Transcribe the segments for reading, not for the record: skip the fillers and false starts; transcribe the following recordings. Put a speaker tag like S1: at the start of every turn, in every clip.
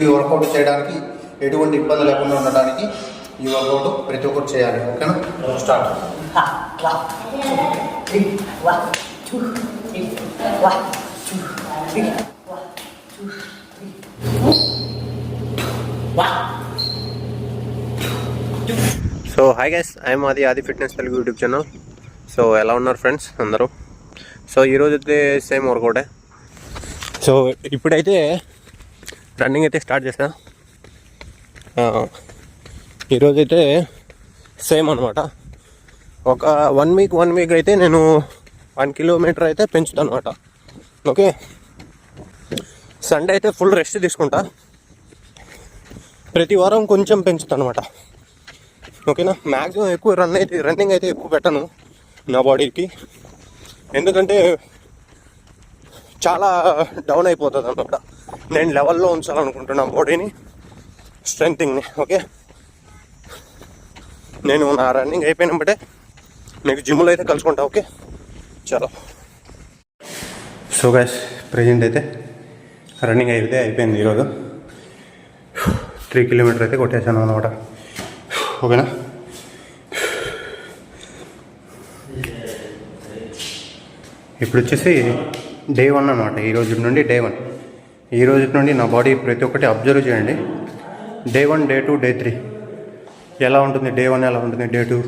S1: ఈ వర్కౌట్ చేయడానికి ఎటువంటి ఇబ్బంది లేకుండా ఉండడానికి ఈ వర్కౌట్ ప్రతి ఒక్కరు చేయాలి. ఓకేనా? Start. So hi guys, I'm Adi fitness Telugu YouTube channel. So ఎలా ఉన్నారు ఫ్రెండ్స్ అందరూ? సో ఈరోజు అయితే సేమ్ వర్కౌటే. సో ఇప్పుడైతే రన్నింగ్ అయితే స్టార్ట్ చేసా. ఈరోజైతే సేమ్ అనమాట. ఒక వన్ వీక్ అయితే నేను 1 కిలోమీటర్ అయితే పెంచుతాను అనమాట. ఓకే, సండే అయితే ఫుల్ రెస్ట్ తీసుకుంటా. ప్రతి వారం కొంచెం పెంచుతాను అనమాట. ఓకేనా? మ్యాక్సిమం ఎక్కువ రన్నింగ్ అయితే ఎక్కువ పెట్టను నా బాడీకి, ఎందుకంటే చాలా డౌన్ అయిపోతుంది అన్నమాట. నేను లెవెల్లో ఉంచాలనుకుంటున్నా బాడీని, స్ట్రెంగ్త్ని. ఓకే, నేను నా రన్నింగ్ అయిపోయినప్పుడే మీకు జిమ్లో అయితే కలుసుకుంటా. ఓకే, చలో. సో గైస్, ప్రెజెంట్ అయితే రన్నింగ్ అయితే అయిపోయింది. ఈరోజు 3 కిలోమీటర్ అయితే కొట్టేశాను అనమాట. ఓకేనా? ఇప్పుడు వచ్చేసి డే 1 అనమాట. ఈ రోజు నుండి డే 1. ఈ రోజు నుండి నా బాడీ ప్రతి ఒక్కటి అబ్జర్వ్ చేయండి. డే 1, డే 2, డే 3 ఎలా ఉంటుంది. డే 1 ఎలా ఉంటుంది, డే 2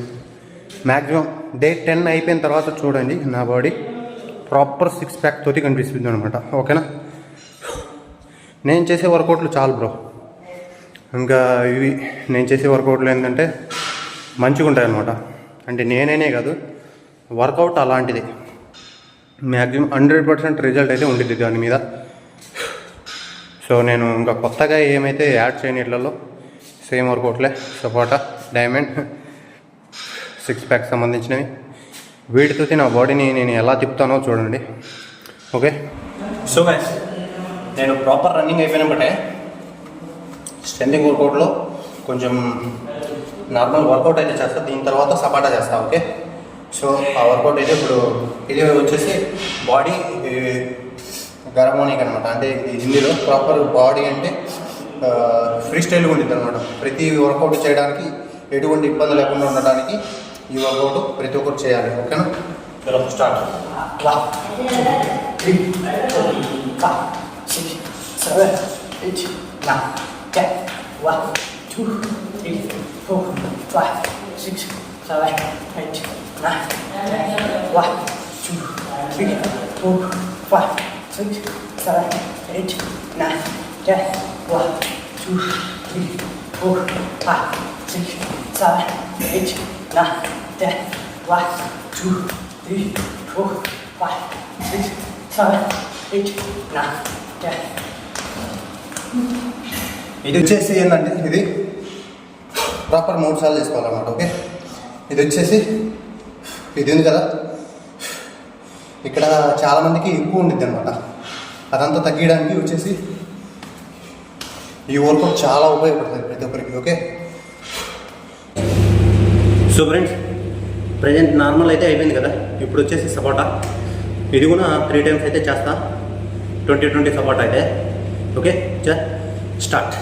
S1: మ్యాక్సిమం డే 10 అయిపోయిన తర్వాత చూడండి, నా బాడీ ప్రాపర్ 6 ప్యాక్ తోటి కనిపిస్తుంది అనమాట. ఓకేనా? నేను చేసే వర్కౌట్లు చాలు బ్రో. ఇంకా ఇవి నేను చేసే వర్కౌట్లు ఏంటంటే మంచిగా ఉంటాయి అనమాట. అంటే నేనే కాదు, వర్కౌట్ అలాంటిది. మ్యాక్సిమం 100% రిజల్ట్ అయితే ఉంటుంది దాని మీద. సో నేను ఇంకా కొత్తగా ఏమైతే యాడ్ చేయని ఇళ్లలో సేమ్ వర్కౌట్లే. సపోటా, డైమండ్, 6 ప్యాక్ సంబంధించినవి. వీటితో నా బాడీని నేను ఎలా తిప్పుతానో చూడండి. ఓకే, సో గైస్, నేను ప్రాపర్ రన్నింగ్ అయిపోయినప్పుడే స్ట్రెంథింగ్ వర్కౌట్లో కొంచెం నార్మల్ వర్కౌట్ అయితే చేస్తా. దీని తర్వాత సపాటా చేస్తా. ఓకే, సో ఆ వర్కౌట్ అయితే ఇప్పుడు ఇది వచ్చేసి బాడీ గరమోనిక్ అనమాట. అంటే హిందీలో ప్రాపర్ బాడీ అంటే ఫ్రీ స్టైల్గా ఉంటుంది అనమాట. ప్రతి వర్కౌట్ చేయడానికి ఎటువంటి ఇబ్బంది లేకుండా ఉండడానికి ఈ వర్కౌట్ ప్రతి ఒక్కరు చేయాలి. ఓకేనా? చలో స్టార్ట్. 1 2 3 4 5 6 7 8 9 10 1 2 3 4 5 6 7 8 9 1 2 3 4 5 6 7 8 9 10 1 2 3 4 5 6 7 8 9 10 1 2 3 4 5 6 7 8 9 10. ఇది వచ్చేసి ఏంటంటే ఇది ప్రాపర్ 3 సార్లు చేసుకోవాలన్నమాట. ఓకే, ఇది వచ్చేసి ఇది ఉంది కదా, ఇక్కడ చాలామందికి ఎక్కువ ఉంటుంది అనమాట. అదంతా తగ్గించడానికి వచ్చేసి ఈ వర్కౌట్ చాలా ఉపయోగపడుతుంది ప్రతి ఒక్కరికి. Okay, so friends, present normal అయితే అయిపోయింది కదా. ఇప్పుడు వచ్చేసి సపోటా. ఇది కూడా 3 టైమ్స్ అయితే చేస్తా. 20 సపోటా అయితే. Okay, start.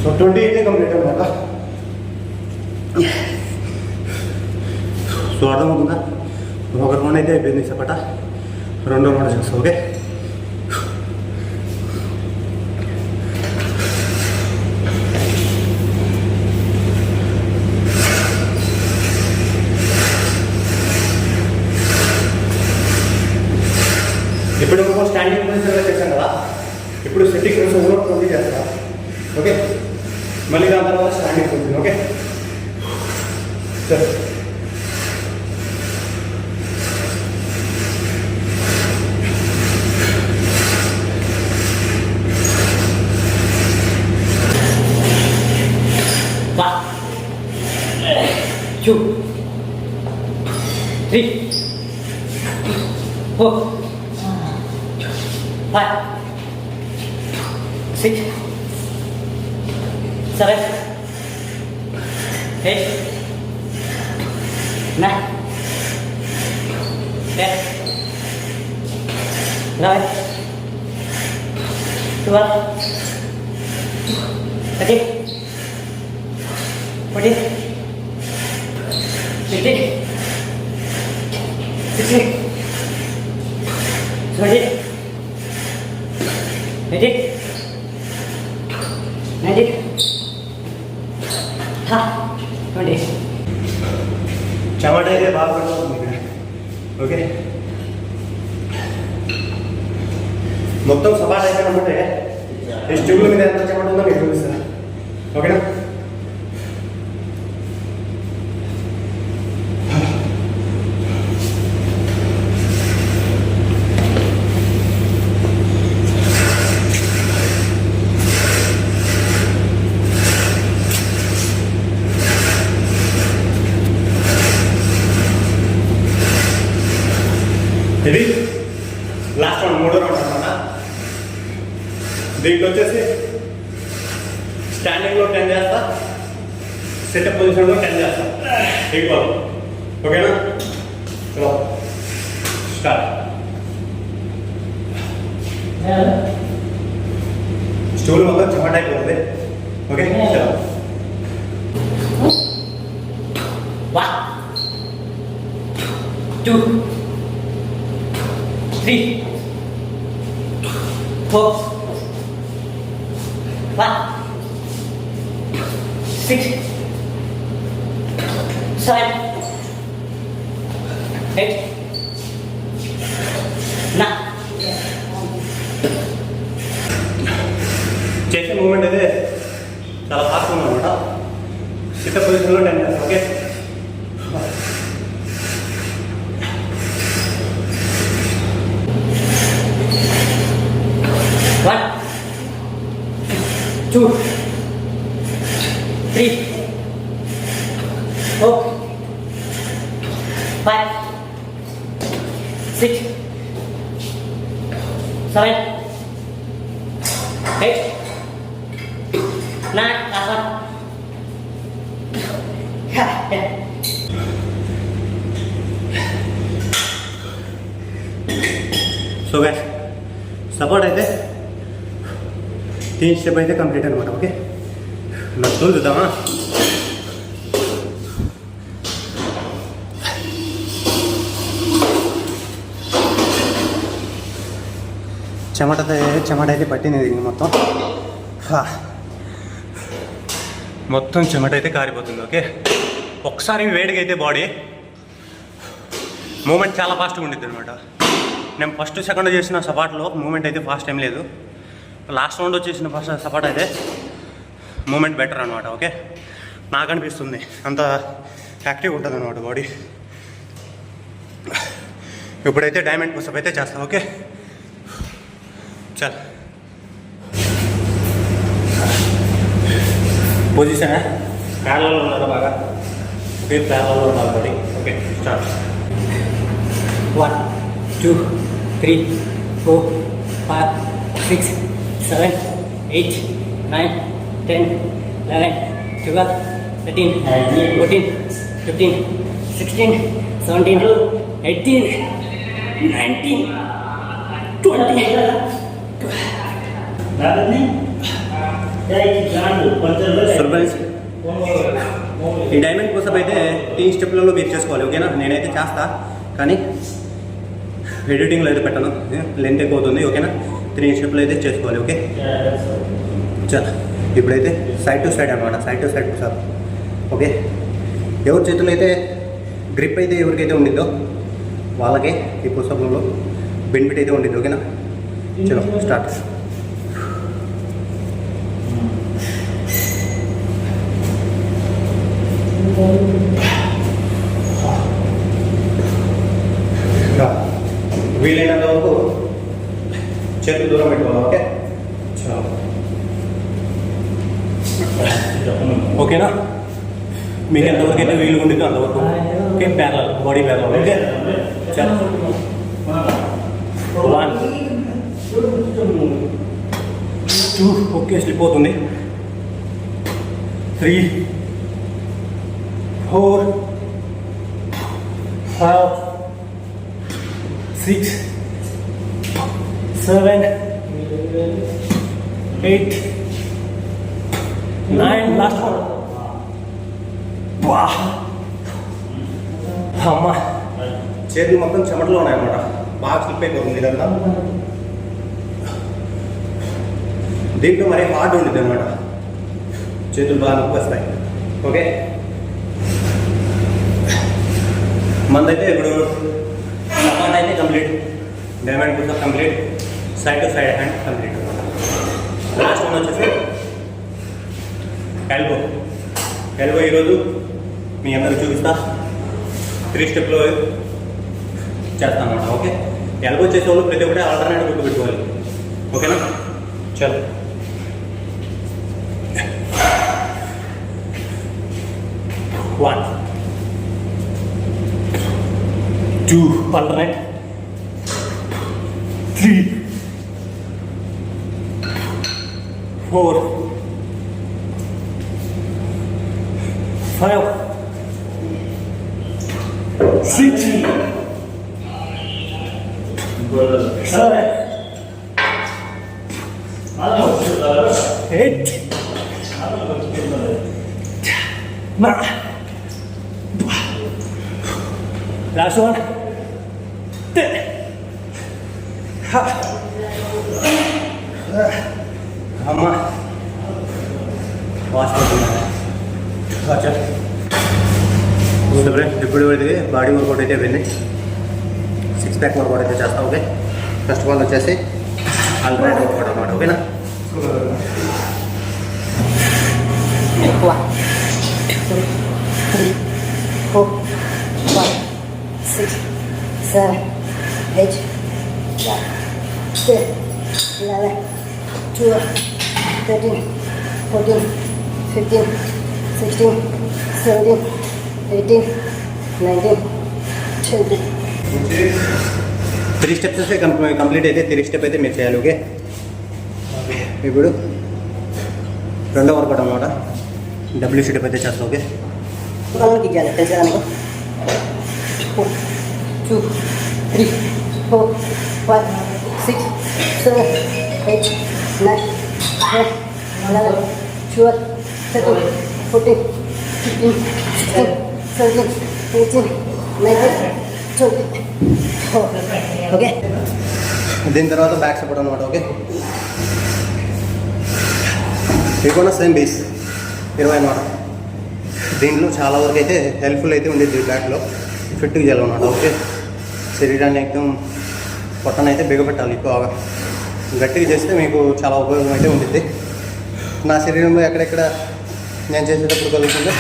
S1: సో 20 అయితే కంప్లీట్ అనమాట. సో అర్థమవుతుందా? ఒక రౌండ్ అయితే అయిపోయింది సపట, రెండో రౌండ్ చేస్తాం. ఓకే, ఇప్పుడు స్టాండింగ్ పొజిషన్లో చేశాను కదా, ఇప్పుడు సిట్టింగ్ పొజిషన్లో 20 చేస్తా. ఓకే, మళ్ళీ దాని తర్వాత స్టాండింగ్ పొజిషన్. ఓకే, సరే. Two, 3, 4, 5, 6, 7, 8, 9, 10, 11, 12, 13, 14, 15, 16, 17, 18, 19, 20. చెమట అయితే బాగా పడుతుంది. ఓకే, మొత్తం సపాట్ అయిపోయినప్పుడే ఈ స్టూల్ మీద ఎంత చెమట ఉందో మీకు చూపిస్తాను. ఓకేనా, ఇది లాస్ట్ రౌండ్, మూడో రౌండ్ అనమాట. దీంట్లో వచ్చేసి స్టాండింగ్లో 10 చేస్తా, సెటప్ పొజిషన్లో 10 చేస్తా, ఈక్వల్. ఓకేనా, చలో స్టార్ట్. స్టూల్ మొత్తం చెమట అయిపోతుంది. ఓకే, చలో. 1, 2, 3, 4, 5, 6, 7, 8, 9. చేసే మూమెంట్ అయితే చాలా ఫాస్ట్ ఉందన్నమాట. సిట్ట పొజిషన్లో 10 చేస్తాం. Okay, One, 2, 3, 4, 5, 6, 7, 8, 9. Last one. So guys, support అయితే 3 స్టెప్ అయితే కంప్లీట్ అనమాట. ఓకే, నడుస్తూ చూద్దామా. చెమట అయితే పట్టింది మొత్తం. మొత్తం చెమట అయితే కారిపోతుంది. ఓకే, ఒకసారి వేడిగా అయితే బాడీ మూమెంట్ చాలా ఫాస్ట్గా ఉండిద్ది అనమాట. నేను ఫస్ట్ సెకండ్ చేసిన సపాట్లో మూమెంట్ అయితే ఫాస్ట్ ఏం లేదు. లాస్ట్ రౌండ్ వచ్చేసిన ఫస్ట్ సపాట్ అయితే మూమెంట్ బెటర్ అనమాట. ఓకే, నాకు అనిపిస్తుంది అంత యాక్టివ్గా ఉంటుంది అనమాట బాడీ. ఇప్పుడైతే డైమండ్ పుషప్ అయితే చేస్తాం. ఓకే, చల్. పొజిషన్ ప్యారల్లో ఉండాలి, బాగా ఒకే ప్యారల్లో ఉండాలి బాడీ. Okay, start. 1, 2, 3, 4, 5, 6, 7, 8, 9, 10, 11, 12, 13, 14, 15, 16, 17, 18, 19, 20. ఈ డైమండ్ పుషప్ అయితే 3 స్టెప్లలో మీరు చేసుకోవాలి. ఓకేనా, నేనైతే చేస్తా. కానీ ఎడిటింగ్లో అయితే పెట్టను, లెంత్ ఎక్కువ అవుతుంది. ఓకేనా, 3 స్టెప్లు అయితే చేసుకోవాలి. ఓకే చల్, ఇప్పుడైతే సైడ్ టు సైడ్ అనమాట, side to side sir. Okay, ఎవరి చేతులు అయితే గ్రిప్ అయితే ఎవరికైతే ఉండిద్దో వాళ్ళకే ఈ పుస్తకంలో బెనిఫిట్ అయితే ఉండిద్ది. ఓకేనా, చలో స్టార్ట్. వీలైనంత వరకు చేతులు దూరం పెట్టుకోవాలి. ఓకే ఓకేనా, మీకు ఎంతవరకు అయితే వీలు ఉంటుందో అంతవరకు. Okay, parallel, body parallel. Okay చలో, 1 2, ఓకే స్లిప్ అవుతుంది. 3 4 5 6 7 8 9, లాస్ట్ 1. వా అమ్మ, చేతులు మొత్తం చెమటలో ఉన్నాయన్నమాట, బాగా స్లిప్ అయిపోతుంది ఇదంతా. దీంట్లో మరి హార్డ్ ఉంటుంది అనమాట, చేతులు బాగా నొప్పి వస్తాయి. ఓకే, మనదైతే ఇప్పుడు సమాన్ అయితే complete, diamond push complete, side to side hand complete అనమాట. లాస్ట్ వన్ వచ్చేసి ఎల్బో. ఎల్బో ఈరోజు మీ అందరికి చూపిస్తా, 3 స్టెప్లో చేస్తాను అన్నమాట. ఓకే, ఎల్బో చేసేవాళ్ళు ప్రతి ఒక్కటి ఆల్టర్నేటివ్ గుర్తుపెట్టుకోవాలి. ఓకేనా, చలో. 1 2 alternate, 3 4 5 6 7 8 9. Last one. అమ్మా వాష్ ఇప్పుడు బాడీ వర్కౌట్ అయితే అయిపోయింది, 6 ప్యాక్ వర్కౌట్ అయితే చేస్తాం. ఓకే, ఫస్ట్ ఆఫ్ ఆల్ వచ్చేసి ఆల్టర్నేట్ వర్కౌట్ అనమాట. ఓకేనా,
S2: 1 2 3 4 5 6 7 8 9 10 11 12 13 14 15 16 17 18 19 20.
S1: 3 స్టెప్స్ వస్తే కంప్లీట్ అయితే 3 స్టెప్ అయితే మీరు చేయాలి. ఓకే, ఇప్పుడు రెండో వర్కౌట్ అనమాట, డబ్ల్యూ స్టెప్ అయితే చేస్తాం. ఓకే,
S2: మనకి ఇవ్వాలి తెలుసా మీకు. 4 2 3 4 5 6 7 8 9 10 11 12 13 14 15 16 17 18 19 20. ఓకే,
S1: దీని తర్వాత బ్యాక్ సపోర్ట్ అనమాట. ఓకే, ఇది కూడా సేమ్ బేస్ 20 అనమాట. దీంట్లో చాలా వరకు అయితే హెల్ప్ఫుల్ అయితే ఉండేది బ్యాక్లో, ఫిట్గా చేయాలన్నమాట. ఓకే, శరీరాన్ని ఎక్కువ పొట్టనైతే బిగపెట్టాలి, ఎక్కువగా గట్టిగా చేస్తే మీకు చాలా ఉపయోగం అయితే ఉంటుంది. నా శరీరంలో ఎక్కడెక్కడ నేను చేసేటప్పుడు కలుగుతుందో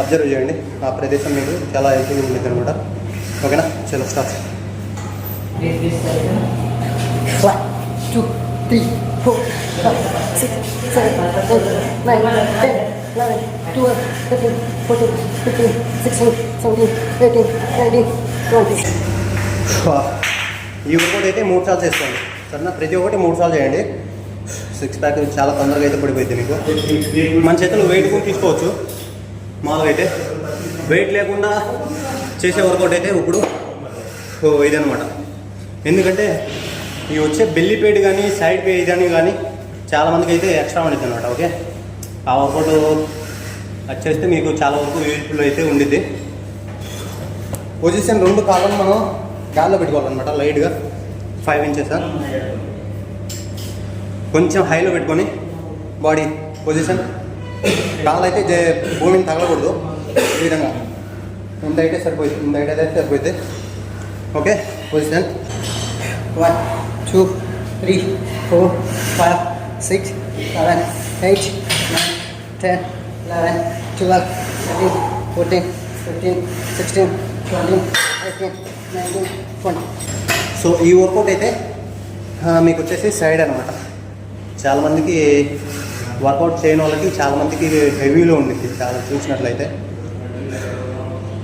S1: అబ్జర్వ్ చేయండి, ఆ ప్రదేశం మీకు చాలా హెల్ప్ఫుల్ ఉంటుంది అనమాట. ఓకేనా, చలో స్టార్ట్.
S2: 1 2 3 4 5 6 7 8 9 10 11 12 13 14 15 16 17 18 19 20.
S1: ఈ వర్కౌట్ అయితే 3 సార్లు చేసుకోండి సరేనా, ప్రతి ఒక్కటి 3 సార్లు చేయండి. 6 ప్యాక్ చాలా తొందరగా అయితే పడిపోయింది మీకు. మన చేతులు వెయిట్ కూడా తీసుకోవచ్చు, మామూలుగా అయితే వెయిట్ లేకుండా చేసే వర్కౌట్ అయితే ఇప్పుడు ఇదనమాట. ఎందుకంటే ఇవి వచ్చే బెల్లి పేట్ కానీ సైడ్ పే ఇదని కానీ చాలామందికి అయితే ఎక్స్ట్రా ఉండిద్ది అనమాట. ఓకే, ఆ వర్కౌట్ అది చేస్తే మీకు చాలా వరకు యూజ్ఫుల్ అయితే ఉండిద్ది. పొజిషన్ 2 కాళ్ళను మనం గాల్లో పెట్టుకోవాలన్నమాట. లైట్గా 5 ఇంచెస్ కొంచెం హైలో పెట్టుకొని బాడీ పొజిషన్, కాళ్ళు అయితే భూమిని తగలకూడదు. ఈ విధంగా ఇంత అయితే సరిపోతుంది, ఇంత అయితే సరిపోతుంది. Okay, position 1 2 3 4 5 6 7 8 9 10 11 12 13 14 15 16 17 18 19 20. సో ఈ వర్కౌట్ అయితే మీకు వచ్చేసి సైడ్ అనమాట. చాలామందికి వర్కౌట్ చేయని వాళ్ళకి చాలామందికి హెవీలో ఉండిద్ది. చాలా చూసినట్లయితే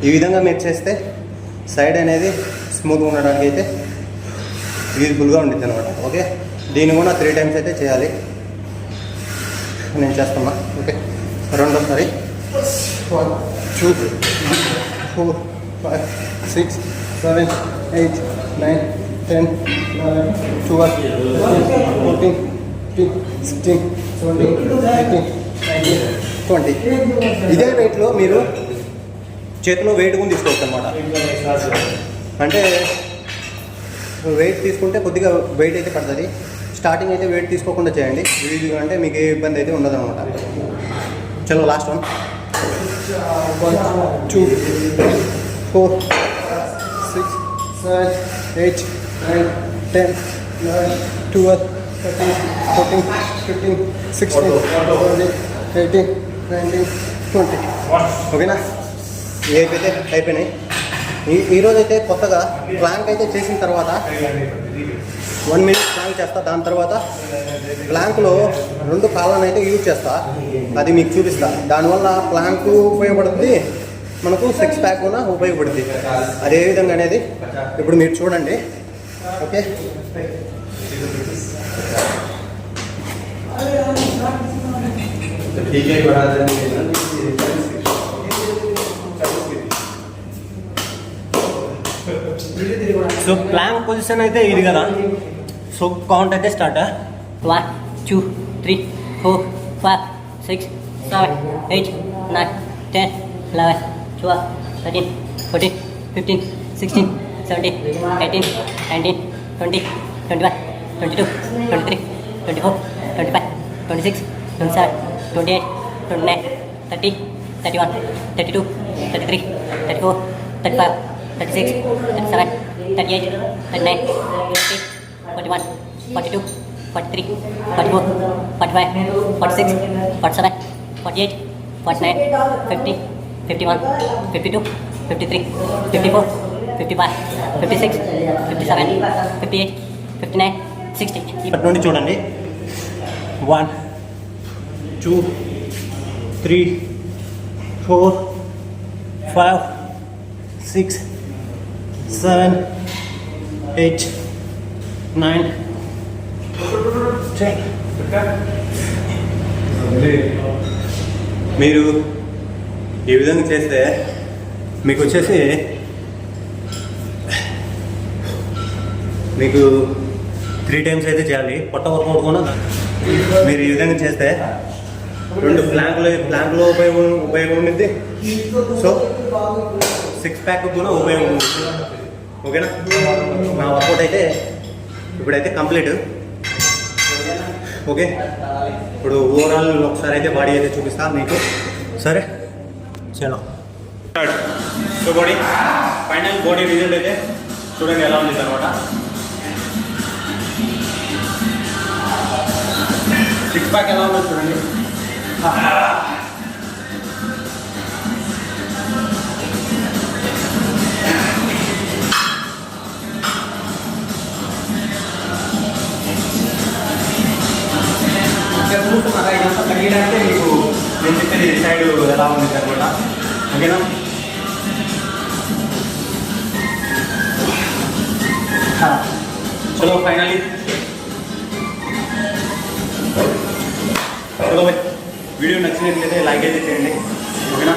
S1: ఈ విధంగా మీరు చేస్తే సైడ్ అనేది స్మూత్గా ఉండడానికి అయితే యూజ్ఫుల్గా ఉండిద్ది అనమాట. ఓకే, దీన్ని కూడా 3 టైమ్స్ అయితే చేయాలి. నేను చేస్తున్నా. ఓకే, రెండోసారి 1 2 3 4 5 6 7 8 9 10 11 12 13 14 16 17 18 19 20. ఇదే వెయిట్లో మీరు చేతిలో వెయిట్ కూడా తీసుకోవచ్చు అనమాట. అంటే వెయిట్ తీసుకుంటే కొద్దిగా వెయిట్ అయితే పడుతుంది. స్టార్టింగ్ అయితే వెయిట్ తీసుకోకుండా చేయండి. అంటే మీకు ఏ ఇబ్బంది అయితే ఉండదు అనమాట. చలో లాస్ట్ 1 2 4 6 7 8 9 10 11 12 13 14 15 16 17 18 19 20. ఓకేనా, ఏవైతే అయిపోయినాయి. ఈరోజు అయితే కొత్తగా ప్లాంక్ అయితే చేసిన తర్వాత 1 మినిట్ ప్లాంక్ చేస్తా. దాని తర్వాత ప్లాంక్లో 2 కాళ్ళను అయితే యూజ్ చేస్తా. అది మీకు చూపిస్తా. దానివల్ల ప్లాంక్ ఉపయోగపడుతుంది, మనకు 6 ప్యాక్ కూడా ఉపయోగపడుతుంది. అదేవిధంగా అనేది ఇప్పుడు మీరు చూడండి. ఓకే, సో ప్లాంక్ పొజిషన్ అయితే ఇది కదా. సో కౌంట్ అయితే స్టార్ట్.
S2: 1 2 3 4 5 6 7 8 9 10 11 12 13 14 15 16 17 18 19 20 21 22 23 24 25 26 27 28 29 30 31 32 33 34 35 36 37 38 39 40 41 42 43 44 45 46 47 48 49 50 51 52 53 54 55 56 57 58 59 60.
S1: ఇప్పటి నుండి చూడండి. 1 2 3 4 5 6 7 8 9 10. మీరు ఈ విధంగా చేస్తే మీకు వచ్చేసి మీకు 3 టైమ్స్ అయితే చేయాలి. పొట్ట వర్కౌట్ కూడా మీరు ఈ విధంగా చేస్తే 2 ప్లాంక్లో ఉపయోగం ఉంటుంది. సో 6 ప్యాక్ కూడా ఉపయోగం ఉంటుంది. ఓకేనా, నా వర్కౌట్ అయితే ఇప్పుడైతే కంప్లీట్. ఓకే, ఇప్పుడు ఓవరాల్ ఒకసారి అయితే బాడీ అయితే చూపిస్తాను మీకు. సరే, చలో. So body final body result అయితే చూడండి ఎలా ఉంది అనమాట. 6 ప్యాక్ ఎలా ఉందో చూడండి. చూస్తున్నారా, ఇదంతా తగ్గడానికి మీకు నేను చెప్పేది సైడ్ ఎలా ఉంది అనమాట. ఓకేనా, చలో ఫైనలీ. చలో వీడియో నచ్చినట్లయితే లైక్ అయితే చేయండి. ఓకేనా,